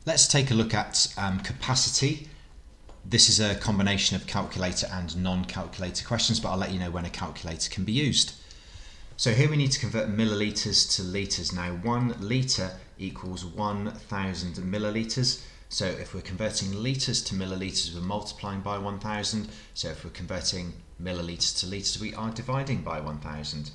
Let's take a look at capacity. This is a combination of calculator and non-calculator questions, but I'll let you know when a calculator can be used. So here we need to convert millilitres to litres. Now 1 litre equals 1,000 millilitres. So if we're converting litres to millilitres, we're multiplying by 1,000. So if we're converting millilitres to litres, we are dividing by 1,000.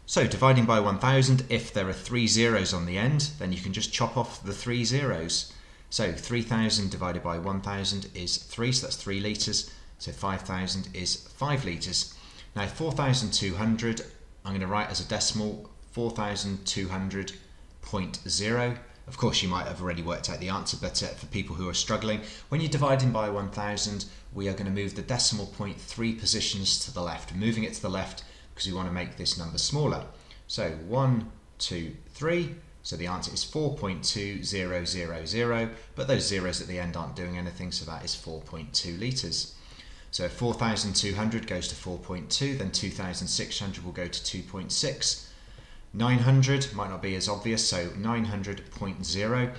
So dividing by 1,000, if there are 3 zeros on the end, then you can just chop off the 3 zeros. So 3,000 divided by 1,000 is 3, so that's 3 litres. So 5,000 is 5 litres. Now 4,200, I'm going to write as a decimal 4,200.0. Of course, you might have already worked out the answer, but for people who are struggling, when you're dividing by 1,000, we are going to move the decimal point 3 positions to the left. Moving it to the left because we want to make this number smaller. So 1, 2, 3. So the answer is 4.2000, but those zeros at the end aren't doing anything, so that is 4.2 litres. So 4,200 goes to 4.2, then 2,600 will go to 2.6. 900 might not be as obvious, so 900.0.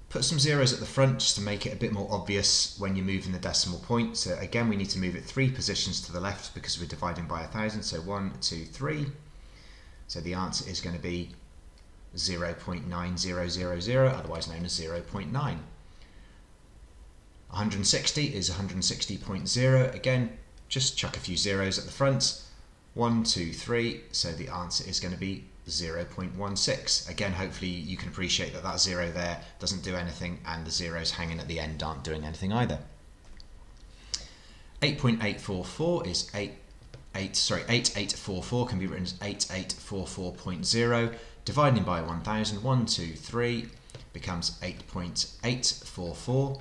Put some zeros at the front just to make it a bit more obvious when you're moving the decimal point. So again, we need to move it 3 positions to the left because we're dividing by 1,000. So 1, 2, 3. So the answer is going to be 0.9000, otherwise known as 0.9. 160 is 160.0. Again, just chuck a few zeros at the front. 1, 2, 3. So the answer is going to be 0.16. Again, hopefully you can appreciate that that zero there doesn't do anything, and the zeros hanging at the end aren't doing anything either. 8.844 is 8844 can be written as 8844.0. Dividing by 1,000, 1, 2, 3 becomes 8.844.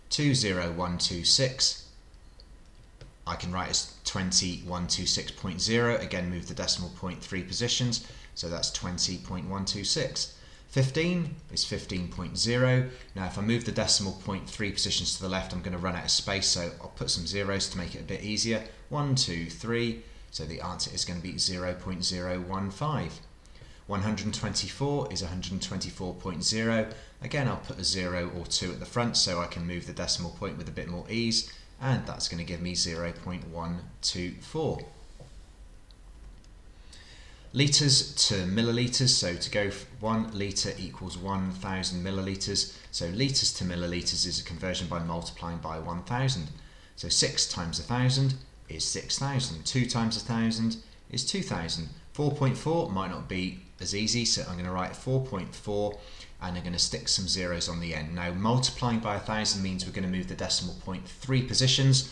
20126 I can write as 2126.0. Again, move the decimal point 3 positions, so that's 20.126. 15 is 15.0. Now if I move the decimal point 3 positions to the left, I'm going to run out of space, so I'll put some zeros to make it a bit easier. 1, 2, 3, so the answer is going to be 0.015. 124 is 124.0. Again, I'll put a 0 or 2 at the front so I can move the decimal point with a bit more ease, and that's going to give me 0.124. Litres to millilitres, so to go 1 litre equals 1,000 millilitres, so litres to millilitres is a conversion by multiplying by 1,000. So 6 times 1,000 is 6,000, 2 times 1,000 is 2,000. 4.4 might not be as easy, so I'm going to write 4.4 and I'm going to stick some zeros on the end. Now multiplying by 1,000 means we're going to move the decimal point 3 positions,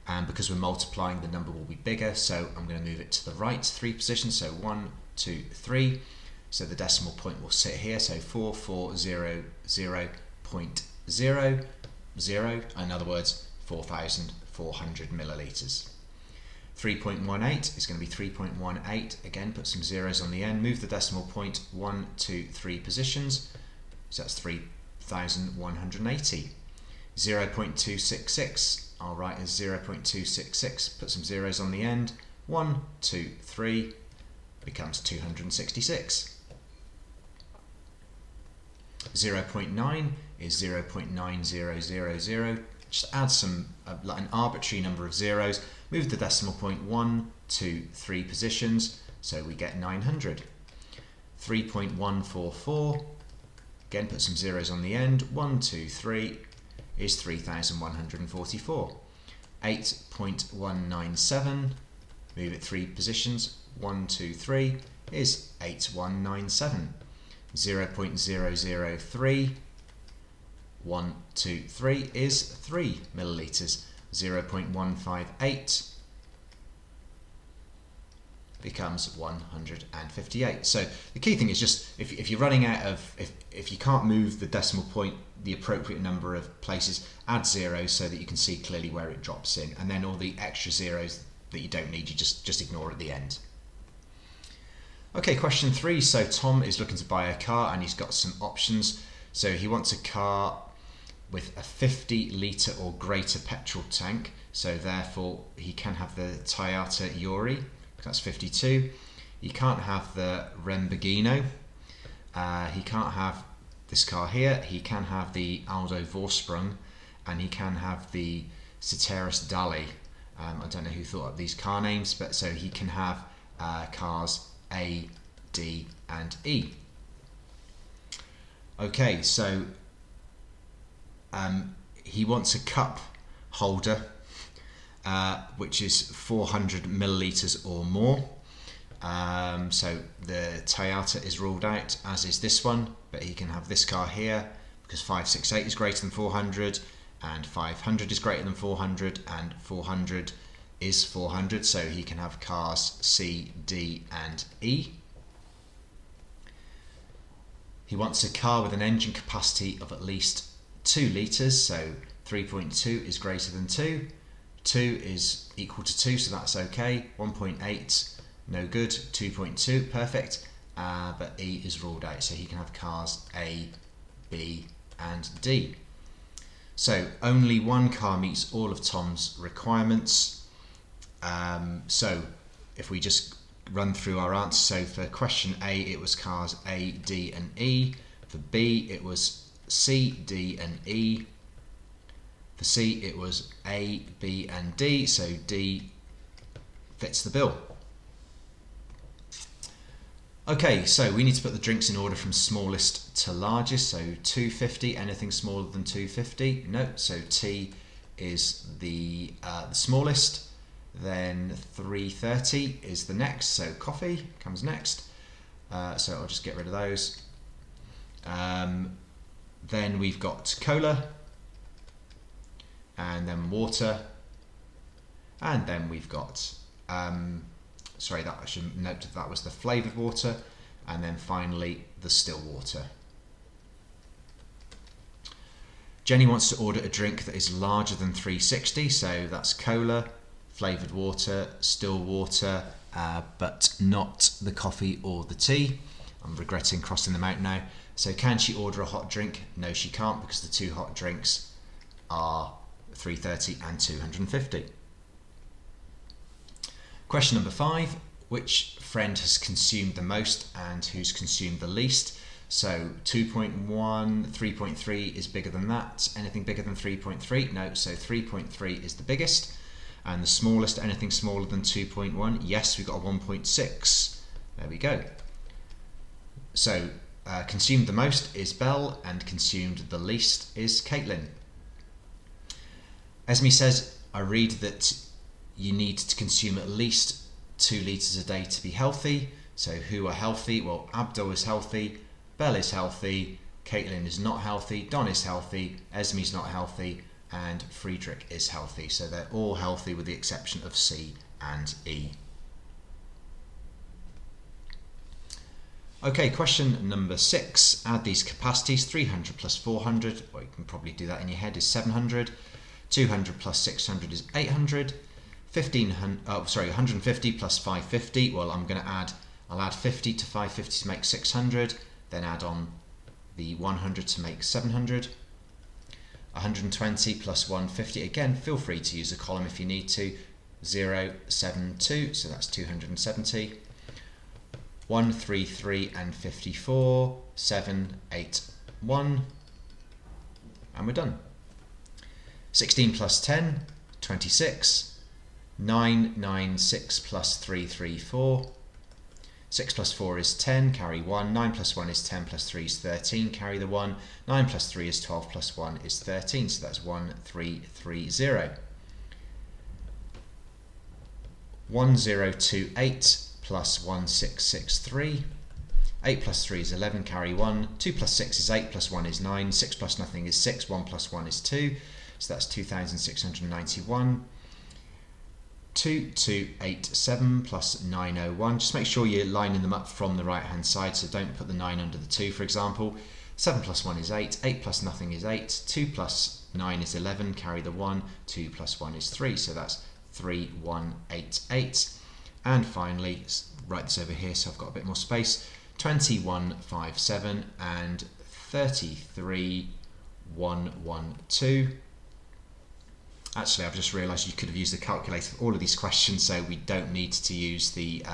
and because we're multiplying, the number will be bigger, so I'm going to move it to the right 3 positions, so 1, 2, 3. So the decimal point will sit here, so 4400.00, in other words 4,400 millilitres. 3.18 is going to be 3.18. Again, put some zeros on the end, move the decimal point 1, 2, 3 positions, so that's 3,180. 0.266 I'll write as 0.266, put some zeros on the end, 1, 2, 3 becomes 266. 0.9 is 0.9000. Just add some like an arbitrary number of zeros, move the decimal point 1, 2, 3 positions, so we get 900. 3.144, again put some zeros on the end, 1, 2, 3 is 3,144. 8.197, move it 3 positions, 1, 2, 3 is 8197. 0.003, 1, 2, 3 is 3 millilitres. 0.158 becomes 158. So the key thing is just if you're running out of, if you can't move the decimal point the appropriate number of places, add zeros so that you can see clearly where it drops in, and then all the extra zeros that you don't need, you just ignore at the end. Okay, question 3. So Tom is looking to buy a car and he's got some options. So he wants a car with a 50 litre or greater petrol tank, so therefore he can have the Toyota Yuri, that's 52. He can't have the Lamborghini, he can't have this car here. He can have the Aldo Vorsprung, and he can have the Ceteris Dali. I don't know who thought up these car names, but so he can have cars A, D, and E. Okay, so he wants a cup holder which is 400 millilitres or more. So the Toyota is ruled out, as is this one, but he can have this car here because 568 is greater than 400 and 500 is greater than 400 and 400 is 400, so he can have cars C, D and E. He wants a car with an engine capacity of at least 2 litres, so 3.2 is greater than 2, 2 is equal to 2, so that's okay, 1.8 no good, 2.2 perfect, but E is ruled out, so he can have cars A, B and D. So only one car meets all of Tom's requirements. So if we just run through our answers, so for question A it was cars A, D and E. For B it was C, D and E. For C it was A, B and D, so D fits the bill. Okay, so we need to put the drinks in order from smallest to largest, so 250, anything smaller than 250, no, so T is the smallest, then 330 is the next, so coffee comes next, so I'll just get rid of those. Then we've got cola, and then water, and then we've got sorry, that I should note that was the flavoured water, and then finally the still water. Jenny wants to order a drink that is larger than 360, so that's cola, flavoured water, still water, but not the coffee or the tea. I'm regretting crossing them out now. So can she order a hot drink? No, she can't, because the two hot drinks are 330 and 250. Question number 5, which friend has consumed the most and who's consumed the least? So 2.1, 3.3 is bigger than that. Anything bigger than 3.3? No, so 3.3 is the biggest. And the smallest, anything smaller than 2.1? Yes, we've got a 1.6. There we go. So consumed the most is Belle and consumed the least is Caitlin. Esme says, I read that you need to consume at least 2 litres a day to be healthy. So who are healthy? Well, Abdul is healthy, Belle is healthy, Caitlin is not healthy, Don is healthy, Esme's not healthy, and Friedrich is healthy. So they're all healthy with the exception of C and E. Okay, question number 6. Add these capacities. 300 plus 400, well, you can probably do that in your head, is 700. 200 plus 600 is 800. 150 plus 550, well, I'll add 50 to 550 to make 600, then add on the 100 to make 700. 120 plus 150, again, feel free to use a column if you need to. 0, 7, 2, so that's 270. 1, 3, 3 and 54, 7, 8, 1, and we're done. 16 plus 10, 26. 9, 9, 6 plus 3, 3, 4. 6 plus 4 is 10, carry 1. 9 plus 1 is 10, plus 3 is 13, carry the 1. 9 plus 3 is 12, plus 1 is 13, so that's 1, 3, 3, 0. 1, 0, 2, 8, plus 1, 6, 6, 3. 8 plus 3 is 11, carry 1. 2 plus 6 is 8, plus 1 is 9. 6 plus nothing is 6, 1 plus 1 is 2, so that's 2,691. 2287 plus 901. Just make sure you're lining them up from the right hand side, so don't put the 9 under the 2, for example. 7 plus 1 is 8, 8 plus nothing is 8, 2 plus 9 is 11, carry the 1, 2 plus 1 is 3, so that's 3188. And finally, write this over here so I've got a bit more space, 2157 and 33112. Actually, I've just realised you could have used the calculator for all of these questions, so we don't need to use the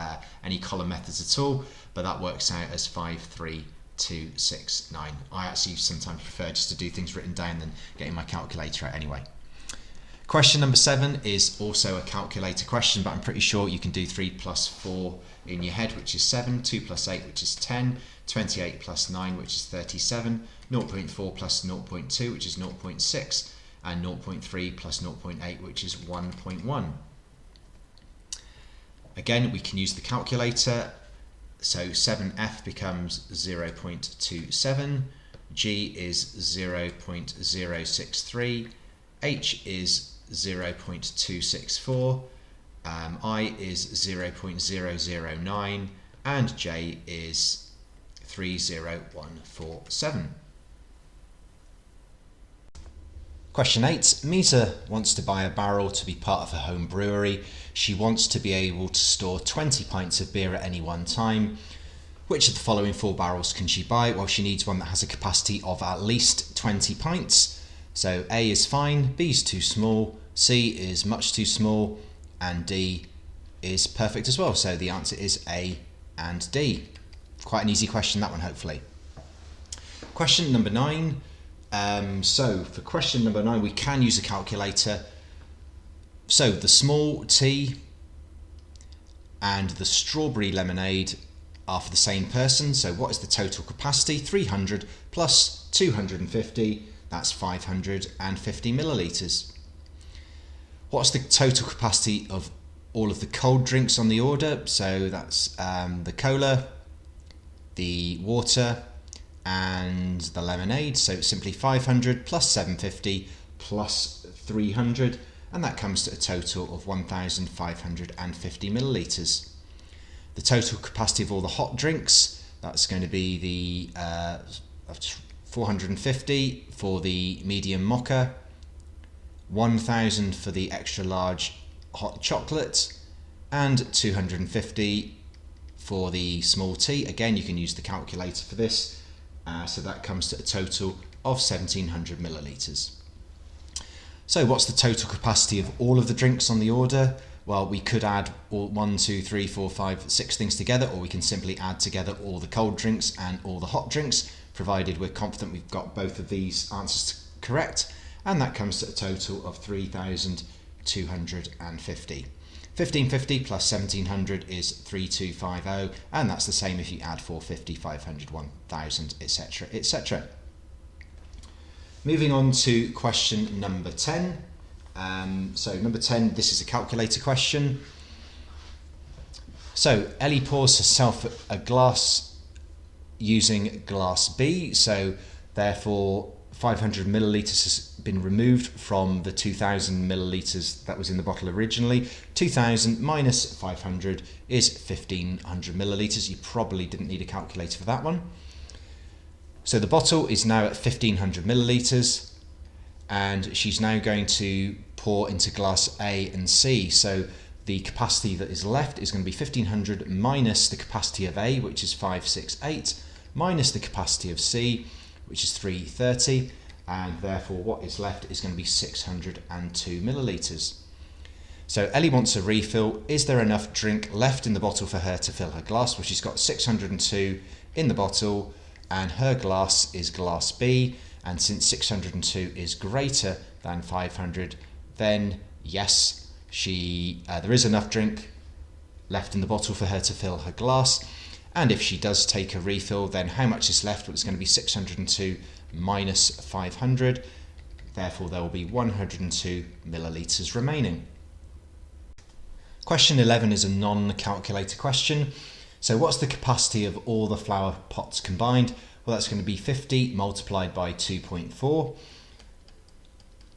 any column methods at all, but that works out as 5310. 269. I actually sometimes prefer just to do things written down than getting my calculator out anyway. Question number 7 is also a calculator question, but I'm pretty sure you can do 3 plus 4 in your head, which is 7, 2 plus 8, which is 10, 28 plus 9, which is 37, 0.4 plus 0.2, which is 0.6, and 0.3 plus 0.8, which is 1.1. Again, we can use the calculator. So 7f becomes 0.27, g is 0.063, h is 0.264, I is 0.009, and j is 30147. Question 8. Misa wants to buy a barrel to be part of her home brewery. She wants to be able to store 20 pints of beer at any one time. Which of the following 4 barrels can she buy? Well, she needs one that has a capacity of at least 20 pints. So A is fine, B is too small, C is much too small, and D is perfect as well. So the answer is A and D. Quite an easy question, that one, hopefully. Question number 9. So for question number 9, we can use a calculator. So the small tea and the strawberry lemonade are for the same person. So what is the total capacity? 300 plus 250, that's 550 millilitres. What's the total capacity of all of the cold drinks on the order? So that's the cola, the water, and the lemonade. So it's simply 500 plus 750 plus 300, and that comes to a total of 1,550 millilitres. The total capacity of all the hot drinks, that's going to be the 450 for the medium mocha, 1,000 for the extra large hot chocolate, and 250 for the small tea. Again, you can use the calculator for this. So that comes to a total of 1,700 millilitres. So what's the total capacity of all of the drinks on the order? Well, we could add all 1, 2, 3, 4, 5, 6 things together, or we can simply add together all the cold drinks and all the hot drinks, provided we're confident we've got both of these answers correct, and that comes to a total of 3,250. 1,550 plus 1,700 is 3,250, and that's the same if you add 450, 500, 1,000, etc., etc. Moving on to question number 10. So number 10, this is a calculator question. So Ellie pours herself a glass using glass B, so therefore 500 millilitres has been removed from the 2,000 millilitres that was in the bottle originally. 2,000 minus 500 is 1,500 millilitres. You probably didn't need a calculator for that one. So the bottle is now at 1,500 millilitres, and she's now going to pour into glass A and C. So the capacity that is left is going to be 1,500 minus the capacity of A, which is 568, minus the capacity of C, which is 330, and therefore what is left is going to be 602 millilitres. So Ellie wants a refill. Is there enough drink left in the bottle for her to fill her glass? Well, she's got 602 in the bottle, and her glass is glass B, and since 602 is greater than 500, then yes, there is enough drink left in the bottle for her to fill her glass. And if she does take a refill, then how much is left? Well, it's going to be 602 minus 500. Therefore, there will be 102 millilitres remaining. Question 11 is a non-calculator question. So what's the capacity of all the flower pots combined? Well, that's going to be 50 multiplied by 2.4.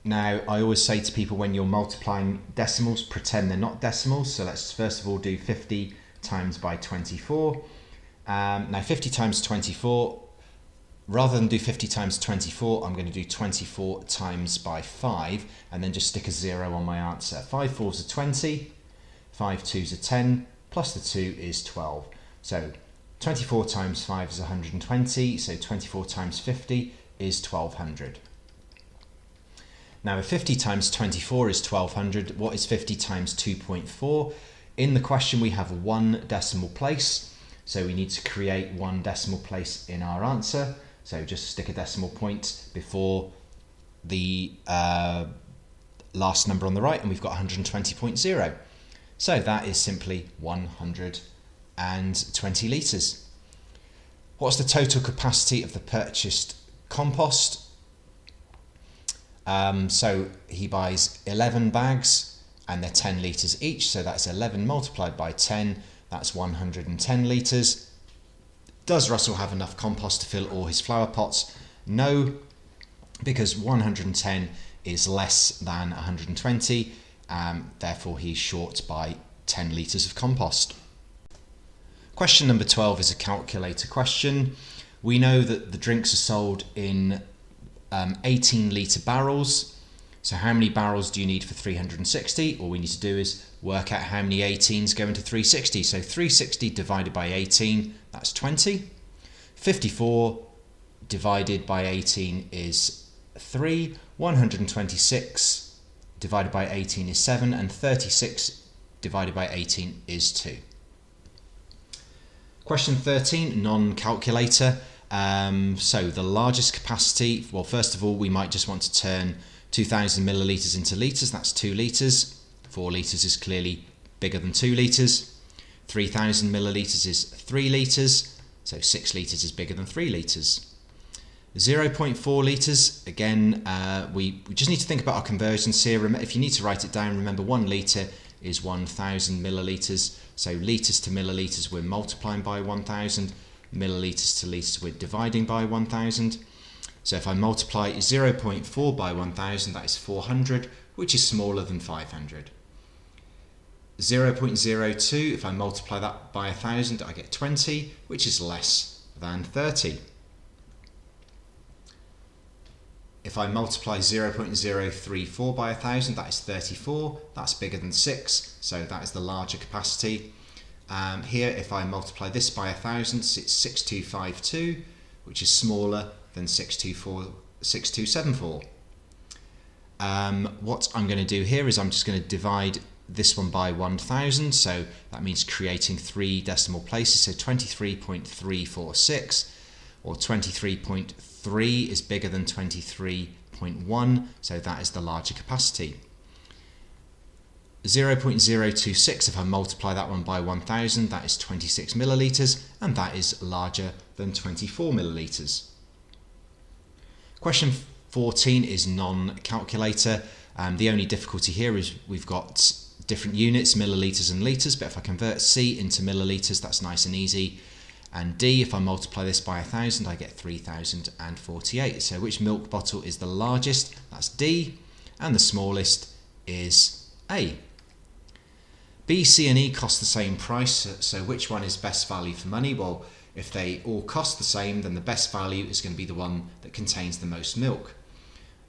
Now, I always say to people, when you're multiplying decimals, pretend they're not decimals. So let's first of all do 50 times by 24. Now 50 times 24, rather than do 50 times 24, I'm going to do 24 times by 5, and then just stick a 0 on my answer. 5 4s are 20, 5 2s are 10, plus the 2 is 12. So 24 times 5 is 120, so 24 times 50 is 1,200. Now if 50 times 24 is 1,200, what is 50 times 2.4? In the question we have one decimal place, So we need to create one decimal place in our answer. So just stick a decimal point before the last number on the right, and we've got 120.0. So that is simply 120 litres. What's the total capacity of the purchased compost? So he buys 11 bags and they're 10 litres each, so that's 11 multiplied by 10, that's 110 litres. Does Russell have enough compost to fill all his flower pots? No, because 110 is less than 120, therefore he's short by 10 litres of compost. Question number 12 is a calculator question. We know that the drinks are sold in 18 litre barrels. So how many barrels do you need for 360? All we need to do is work out how many 18s go into 360. So 360 divided by 18, that's 20. 54 divided by 18 is 3. 126 divided by 18 is 7. And 36 divided by 18 is 2. Question 13, non-calculator. So the largest capacity, well, first of all, we might just want to turn 2,000 millilitres into litres, that's 2 litres. 4 litres is clearly bigger than 2 litres. 3,000 millilitres is 3 litres, so 6 litres is bigger than 3 litres. 0.4 litres, again, we just need to think about our conversions here. If you need to write it down, remember 1 litre is 1,000 millilitres, so litres to millilitres we're multiplying by 1,000, millilitres to litres we're dividing by 1,000. So if I multiply 0.4 by 1,000, that is 400, which is smaller than 500. 0.02, if I multiply that by 1,000, I get 20, which is less than 30. If I multiply 0.034 by 1,000, that is 34. That's bigger than 6, so that is the larger capacity. Here, if I multiply this by 1,000, it's 6252, which is smaller than 6274. What I'm going to do here is I'm just going to divide this one by 1,000, so that means creating 3 decimal places, so 23.346, or 23.3 is bigger than 23.1, so that is the larger capacity. 0.026, if I multiply that one by 1,000, that is 26 millilitres, and that is larger than 24 millilitres. Question 14 is non-calculator. The only difficulty here is we've got different units, millilitres and litres, but if I convert C into millilitres, that's nice and easy. And D, if I multiply this by 1,000, I get 3,048. So which milk bottle is the largest? That's D. And the smallest is A. B, C and E cost the same price, so which one is best value for money? Well, if they all cost the same, then the best value is going to be the one that contains the most milk.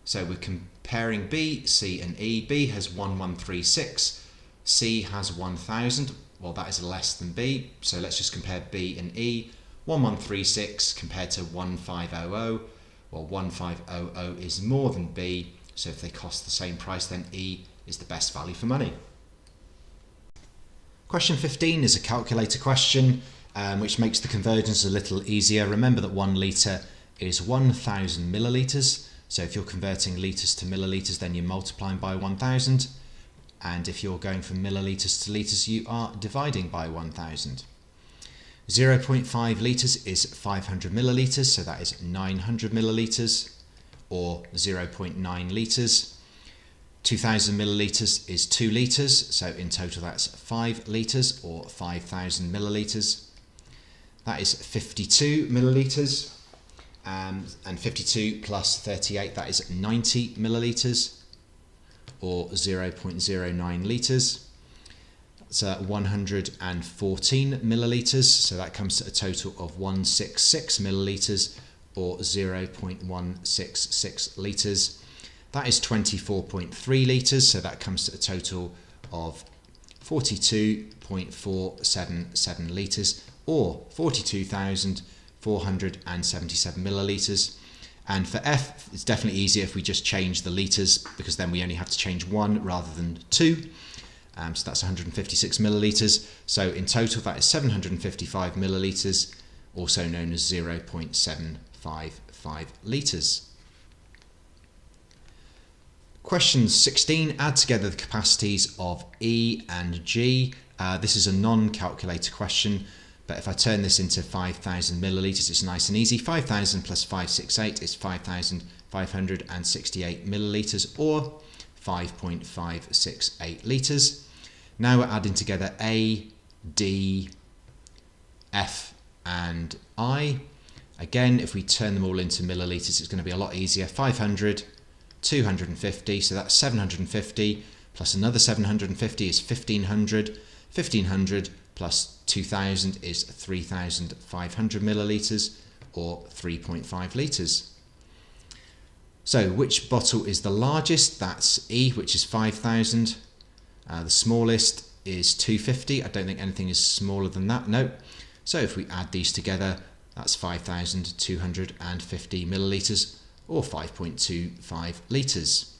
So we're comparing B, C and E. B has 1136, C has 1,000. Well, that is less than B, so let's just compare B and E. 1136 compared to 1500. Well, 1500 is more than B, so if they cost the same price, then E is the best value for money. Question 15 is a calculator question, which makes the conversions a little easier. Remember that 1 litre is 1,000 millilitres, so if you're converting litres to millilitres, then you're multiplying by 1,000. And if you're going from millilitres to litres, you are dividing by 1,000. 0.5 litres is 500 millilitres, so that is 900 millilitres, or 0.9 litres. 2,000 millilitres is 2 litres, so in total that's 5 litres, or 5,000 millilitres. That is 52 millilitres, and 52 plus 38, that is 90 millilitres, or 0.09 litres. That's 114 millilitres, so that comes to a total of 166 millilitres, or 0.166 litres. That is 24.3 litres, so that comes to a total of 42.477 litres, or 42,477 millilitres. And for F, it's definitely easier if we just change the litres, because then we only have to change 1 rather than 2. so that's 156 millilitres. So in total that is 755 millilitres, also known as 0.755 litres. Question 16, add together the capacities of E and G. This is a non-calculator question, but if I turn this into 5,000 millilitres, it's nice and easy. 5,000 plus 568 is 5,568 millilitres, or 5.568 litres. Now we're adding together A, D, F and I. Again, if we turn them all into millilitres, it's going to be a lot easier. 500, 250, so that's 750, plus another 750 is 1,500. 1,500 plus 2,000 is 3,500 millilitres, or 3.5 litres. So which bottle is the largest? That's E, which is 5,000. The smallest is 250. I don't think anything is smaller than that. No. So if we add these together, that's 5,250 millilitres, or 5.25 litres.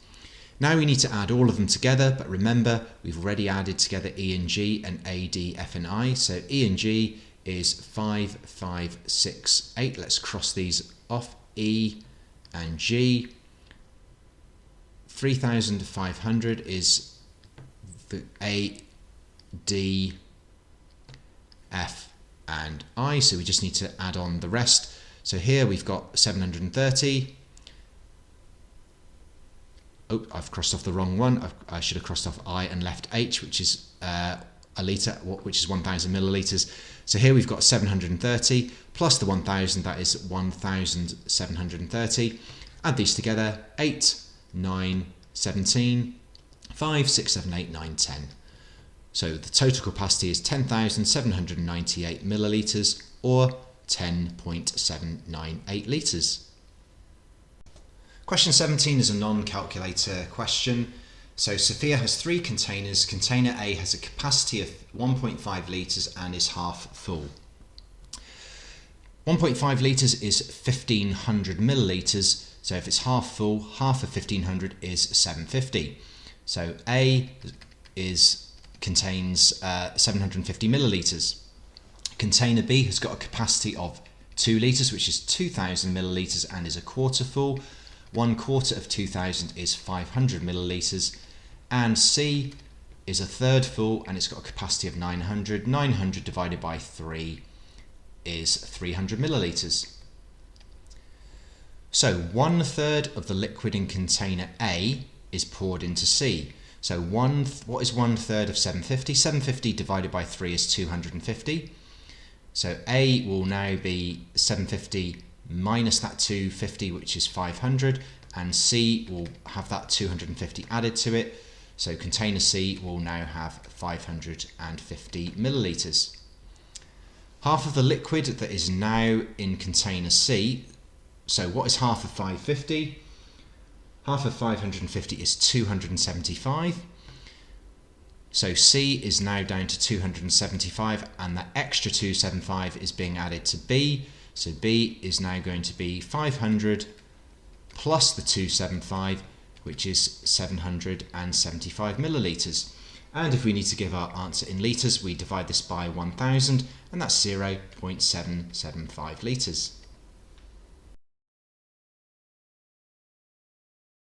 Now we need to add all of them together, but remember we've already added together E and G and A, D, F and I. So E and G is 5, 5, 6, 8. Let's cross these off. E and G. 3,500 is the A, D, F and I, so we just need to add on the rest. So here we've got 730. Oh, I've crossed off the wrong one. I should have crossed off I and left H, which is a litre, which is 1,000 millilitres. So here we've got 730 plus the 1,000, that is 1,730. Add these together, 8, 9, 17, 5, 6, 7, 8, 9, 10. So the total capacity is 10,798 millilitres, or 10.798 litres. Question 17 is a non-calculator question. So Sophia has 3 containers. Container A has a capacity of 1.5 litres and is half full. 1.5 litres is 1,500 millilitres. So if it's half full, half of 1,500 is 750. So A contains 750 millilitres. Container B has got a capacity of 2 litres, which is 2,000 millilitres and is a quarter full. 1/4 of 2,000 is 500 millilitres. And C is a third full and it's got a capacity of 900. 900 divided by 3 is 300 millilitres. So 1/3 of the liquid in container A is poured into C. So what is 1/3 of 750? 750 divided by 3 is 250. So A will now be 750 minus that 250, which is 500, and C will have that 250 added to it. So container C will now have 550 millilitres. Half of the liquid that is now in container C, so what is half of 550? Half of 550 is 275. So C is now down to 275, and that extra 275 is being added to B. So B is now going to be 500 plus the 275, which is 775 millilitres. And if we need to give our answer in litres, we divide this by 1,000, and that's 0.775 litres.